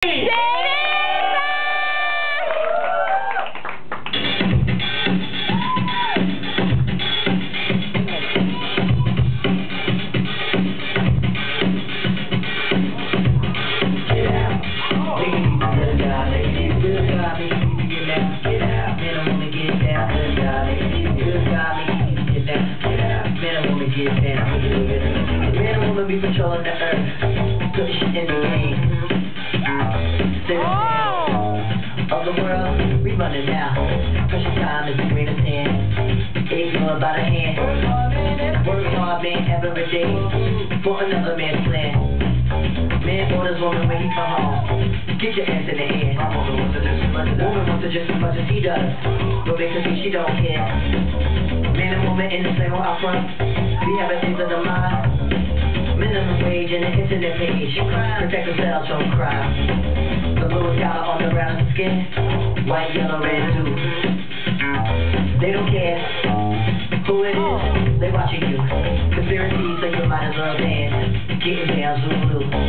Be patrolling the earth, put shit in the game. Of the world, we running now. Pressure time is the green of sand. Ignore by the hand. Work hard, man, every day for another man's plan. Man orders woman when he come home. Get your ass in the air. Woman wants to just as much as he does, but because she don't care. Man and woman in the same way out front. We have a taste of the mind. Minimum wage and the internet page. Protect ourselves from crime. The little collar on the round of the skin. White, yellow, red, and blue. They don't care who it is. They watching you. Conspiracy, so you might as well dance. Getting down Zulu.